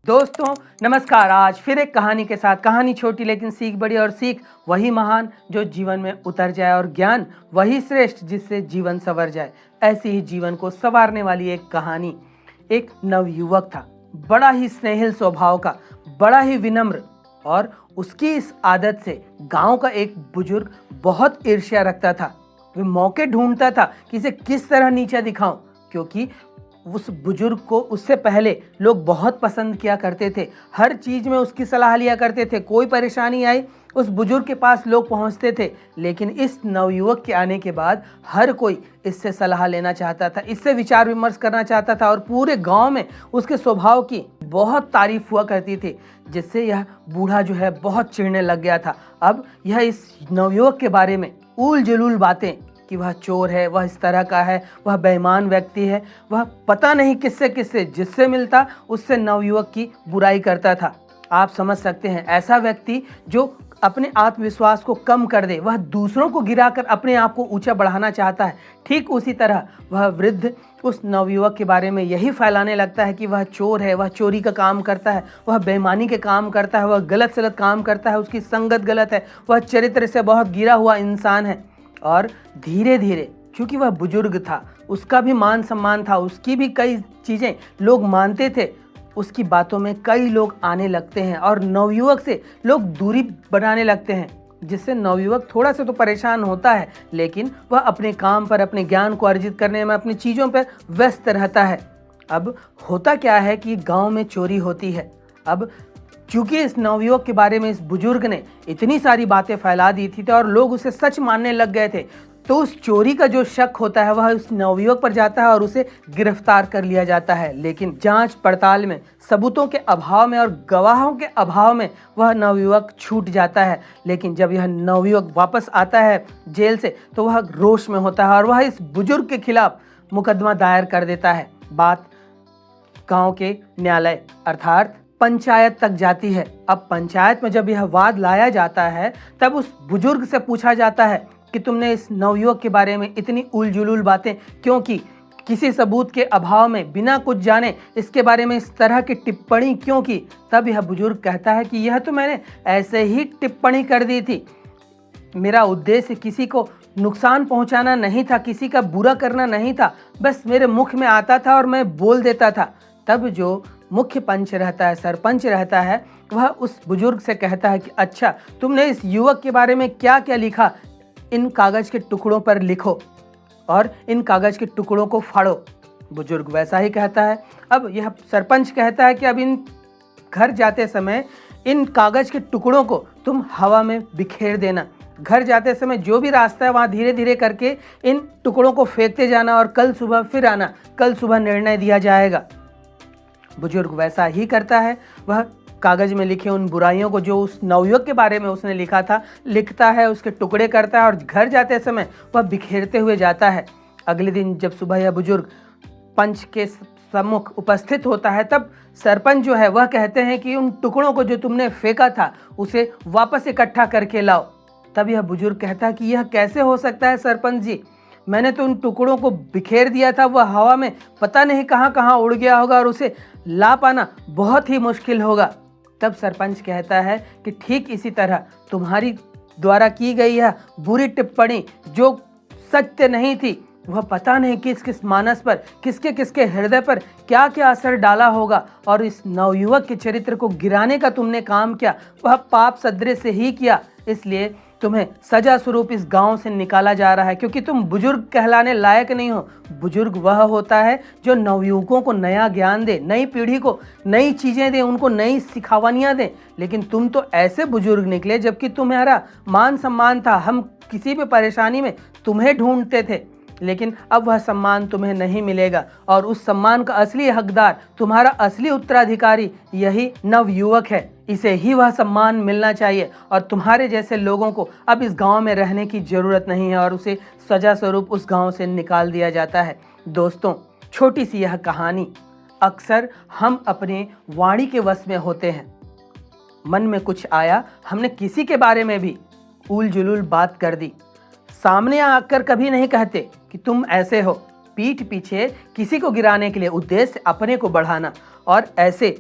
दोस्तों नमस्कार। आज फिर एक कहानी के साथ, कहानी छोटी लेकिन सीख बड़ी, और सीख वही महान जो जीवन में उतर जाए, और ज्ञान वही श्रेष्ठ जिससे जीवन संवर जाए। ऐसी ही जीवन को संवारने वाली एक कहानी। एक नवयुवक था, बड़ा ही स्नेहिल स्वभाव का, बड़ा ही विनम्र, और उसकी इस आदत से गांव का एक बुजुर्ग बहुत ईर्ष्या रखता था। वह मौके ढूंढता था कि इसे किस तरह नीचा दिखाऊं, क्योंकि उस बुजुर्ग को उससे पहले लोग बहुत पसंद किया करते थे। हर चीज़ में उसकी सलाह लिया करते थे। कोई परेशानी आई उस बुजुर्ग के पास लोग पहुंचते थे। लेकिन इस नवयुवक के आने के बाद हर कोई इससे सलाह लेना चाहता था, इससे विचार विमर्श करना चाहता था, और पूरे गांव में उसके स्वभाव की बहुत तारीफ हुआ करती थी, जिससे यह बूढ़ा जो है बहुत चिढ़ने लग गया था। अब यह इस नवयुवक के बारे में उल जलूल बातें कि वह चोर है, वह इस तरह का है, वह बेईमान व्यक्ति है, वह पता नहीं किससे किससे जिससे मिलता उससे नवयुवक की बुराई करता था। आप समझ सकते हैं, ऐसा व्यक्ति जो अपने आत्मविश्वास को कम कर दे, वह दूसरों को गिराकर अपने आप को ऊंचा बढ़ाना चाहता है। ठीक उसी तरह वह वृद्ध उस नवयुवक के बारे में यही फैलाने लगता है कि वह चोर है, वह चोरी का काम करता है, वह बेईमानी के काम करता है, वह गलत सलत काम करता है, उसकी संगत गलत है, वह चरित्र से बहुत गिरा हुआ इंसान है। और धीरे धीरे, क्योंकि वह बुजुर्ग था, उसका भी मान सम्मान था, उसकी भी कई चीज़ें लोग मानते थे, उसकी बातों में कई लोग आने लगते हैं और नवयुवक से लोग दूरी बनाने लगते हैं, जिससे नवयुवक थोड़ा सा तो परेशान होता है, लेकिन वह अपने काम पर, अपने ज्ञान को अर्जित करने में, अपनी चीज़ों पर व्यस्त रहता है। अब होता क्या है कि गांव में चोरी होती है। अब चूंकि इस नवयुवक के बारे में इस बुजुर्ग ने इतनी सारी बातें फैला दी थी और लोग उसे सच मानने लग गए थे, तो उस चोरी का जो शक होता है वह उस नवयुवक पर जाता है और उसे गिरफ्तार कर लिया जाता है। लेकिन जांच पड़ताल में, सबूतों के अभाव में और गवाहों के अभाव में वह नवयुवक छूट जाता है। लेकिन जब यह नवयुवक वापस आता है जेल से, तो वह रोष में होता है और वह इस बुजुर्ग के खिलाफ मुकदमा दायर कर देता है। बात गांव के न्यायालय अर्थात पंचायत तक जाती है। अब पंचायत में जब यह वाद लाया जाता है, तब उस बुजुर्ग से पूछा जाता है कि तुमने इस नवयुवक के बारे में इतनी उलझुल बातें क्यों की, किसी सबूत के अभाव में, बिना कुछ जाने इसके बारे में इस तरह की टिप्पणी क्यों की। तब यह बुजुर्ग कहता है कि यह तो मैंने ऐसे ही टिप्पणी कर दी थी, मेरा उद्देश्य किसी को नुकसान पहुंचाना नहीं था, किसी का बुरा करना नहीं था, बस मेरे मुख में आता था और मैं बोल देता था। तब जो मुख्य पंच रहता है, सरपंच रहता है, वह उस बुजुर्ग से कहता है कि अच्छा, तुमने इस युवक के बारे में क्या क्या लिखा, इन कागज के टुकड़ों पर लिखो और इन कागज के टुकड़ों को फाड़ो। बुजुर्ग वैसा ही कहता है। अब यह सरपंच कहता है कि अब इन घर जाते समय इन कागज के टुकड़ों को तुम हवा में बिखेर देना। घर जाते समय जो भी रास्ता है वहाँ धीरे धीरे करके इन टुकड़ों को फेंकते जाना और कल सुबह फिर आना, कल सुबह निर्णय दिया जाएगा। बुजुर्ग वैसा ही करता है। वह कागज में लिखे उन बुराइयों को जो उस नवयुवक के बारे में उसने लिखा था, लिखता है, उसके टुकड़े करता है और घर जाते समय वह बिखेरते हुए जाता है। अगले दिन जब सुबह यह बुजुर्ग पंच के सम्मुख उपस्थित होता है, तब सरपंच जो है वह कहते हैं कि उन टुकड़ों को जो तुमने फेंका था उसे वापस इकट्ठा करके लाओ। तब यह बुजुर्ग कहता है कि यह कैसे हो सकता है सरपंच जी, मैंने तो उन टुकड़ों को बिखेर दिया था, वह हवा में पता नहीं कहाँ कहाँ उड़ गया होगा और उसे ला पाना बहुत ही मुश्किल होगा। तब सरपंच कहता है कि ठीक इसी तरह तुम्हारी द्वारा की गई यह बुरी टिप्पणी जो सत्य नहीं थी, वह पता नहीं किस किस मानस पर, किसके किसके हृदय पर क्या क्या असर डाला होगा, और इस नवयुवक के चरित्र को गिराने का तुमने काम किया, वह पाप सदृश से ही किया। इसलिए तुम्हें सजा स्वरूप इस गांव से निकाला जा रहा है, क्योंकि तुम बुजुर्ग कहलाने लायक नहीं हो। बुजुर्ग वह होता है जो नवयुवकों को नया ज्ञान दे, नई पीढ़ी को नई चीज़ें दे, उनको नई सिखावनियाँ दे। लेकिन तुम तो ऐसे बुजुर्ग निकले जबकि तुम्हारा मान सम्मान था, हम किसी भी परेशानी में तुम्हें ढूंढते थे, लेकिन अब वह सम्मान तुम्हें नहीं मिलेगा, और उस सम्मान का असली हकदार, तुम्हारा असली उत्तराधिकारी यही नवयुवक है। इसे ही वह सम्मान मिलना चाहिए, और तुम्हारे जैसे लोगों को अब इस गांव में रहने की ज़रूरत नहीं है, और उसे सजा स्वरूप उस गांव से निकाल दिया जाता है। दोस्तों, छोटी सी यह कहानी, अक्सर हम अपने वाणी के वश में होते हैं। मन में कुछ आया, हमने किसी के बारे में भी उल जुलूल बात कर दी, सामने आकर कभी नहीं कहते कि तुम ऐसे हो। पीठ पीछे किसी को गिराने के लिए उद्देश्य अपने को बढ़ाना, और ऐसे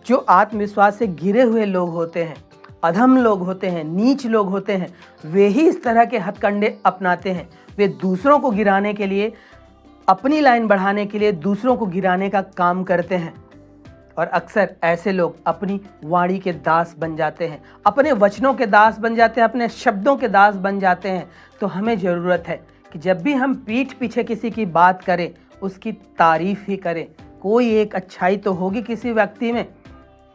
जो आत्मविश्वास से गिरे हुए लोग होते हैं, अधम लोग होते हैं, नीच लोग होते हैं, वे ही इस तरह के हथकंडे अपनाते हैं। वे दूसरों को गिराने के लिए, अपनी लाइन बढ़ाने के लिए दूसरों को गिराने का काम करते हैं। और अक्सर ऐसे लोग अपनी वाणी के दास बन जाते हैं, अपने वचनों के दास बन जाते हैं, अपने शब्दों के दास बन जाते हैं। तो हमें ज़रूरत है कि जब भी हम पीठ पीछे किसी की बात करें, उसकी तारीफ ही करें। कोई एक अच्छाई तो होगी किसी व्यक्ति में।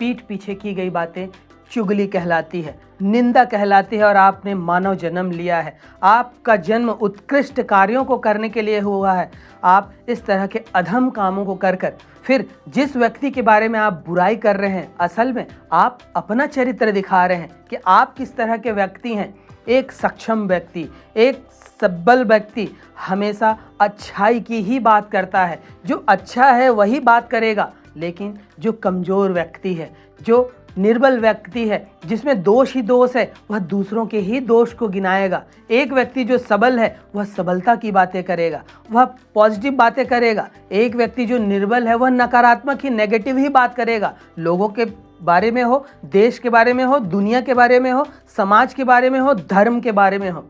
पीठ पीछे की गई बातें चुगली कहलाती है, निंदा कहलाती है। और आपने मानव जन्म लिया है, आपका जन्म उत्कृष्ट कार्यों को करने के लिए हुआ है। आप इस तरह के अधम कामों को कर कर फिर जिस व्यक्ति के बारे में आप बुराई कर रहे हैं, असल में आप अपना चरित्र दिखा रहे हैं कि आप किस तरह के व्यक्ति हैं। एक सक्षम व्यक्ति, एक सबल व्यक्ति हमेशा अच्छाई की ही बात करता है। जो अच्छा है वही बात करेगा। लेकिन जो कमज़ोर व्यक्ति है, जो निर्बल व्यक्ति है, जिसमें दोष ही दोष है, वह दूसरों के ही दोष को गिनाएगा। एक व्यक्ति जो सबल है वह सबलता की बातें करेगा, वह पॉजिटिव बातें करेगा। एक व्यक्ति जो निर्बल है वह नकारात्मक ही, नेगेटिव ही बात करेगा। लोगों के बारे में हो, देश के बारे में हो, दुनिया के बारे में हो, समाज के बारे में हो, धर्म के बारे में हो।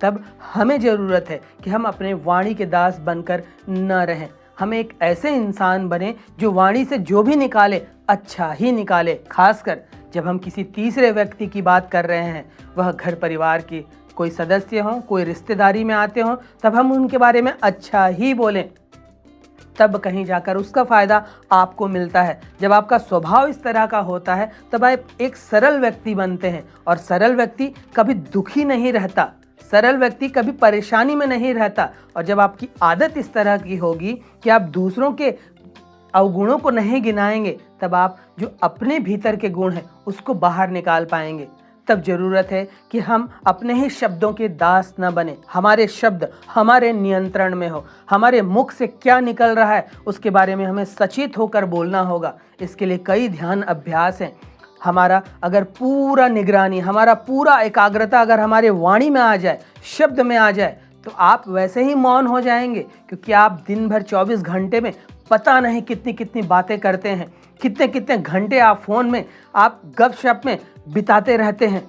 तब हमें ज़रूरत है कि हम अपने वाणी के दास बनकर न रहें। हम एक ऐसे इंसान बने जो वाणी से जो भी निकाले अच्छा ही निकाले। खासकर जब हम किसी तीसरे व्यक्ति की बात कर रहे हैं, वह घर परिवार के कोई सदस्य हों, कोई रिश्तेदारी में आते हों, तब हम उनके बारे में अच्छा ही बोलें। तब कहीं जाकर उसका फ़ायदा आपको मिलता है। जब आपका स्वभाव इस तरह का होता है तब आप एक सरल व्यक्ति बनते हैं। और सरल व्यक्ति कभी दुखी नहीं रहता, सरल व्यक्ति कभी परेशानी में नहीं रहता। और जब आपकी आदत इस तरह की होगी कि आप दूसरों के अवगुणों को नहीं गिनाएंगे, तब आप जो अपने भीतर के गुण हैं उसको बाहर निकाल पाएंगे। तब जरूरत है कि हम अपने ही शब्दों के दास न बने। हमारे शब्द हमारे नियंत्रण में हो। हमारे मुख से क्या निकल रहा है उसके बारे में हमें सचेत होकर बोलना होगा। इसके लिए कई ध्यान अभ्यास हैं। हमारा अगर पूरा निगरानी, हमारा पूरा एकाग्रता अगर हमारे वाणी में आ जाए, शब्द में आ जाए, तो आप वैसे ही मौन हो जाएंगे। क्योंकि आप दिन भर 24 घंटे में पता नहीं कितनी कितनी बातें करते हैं, कितने कितने घंटे आप फ़ोन में, आप गपशप में बिताते रहते हैं।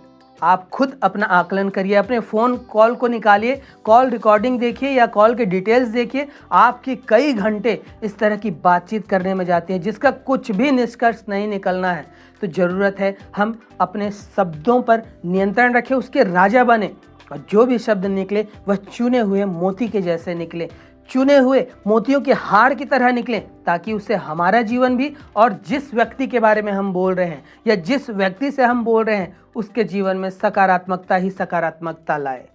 आप खुद अपना आकलन करिए, अपने फ़ोन कॉल को निकालिए, कॉल रिकॉर्डिंग देखिए या कॉल के डिटेल्स देखिए। आपके कई घंटे इस तरह की बातचीत करने में जाते हैं जिसका कुछ भी निष्कर्ष नहीं निकलना है। तो ज़रूरत है हम अपने शब्दों पर नियंत्रण रखें, उसके राजा बने। और जो भी शब्द निकले वह चुने हुए मोती के जैसे निकले, चुने हुए मोतियों के हार की तरह निकले, ताकि उससे हमारा जीवन भी और जिस व्यक्ति के बारे में हम बोल रहे हैं या जिस व्यक्ति से हम बोल रहे हैं उसके जीवन में सकारात्मकता ही सकारात्मकता लाए।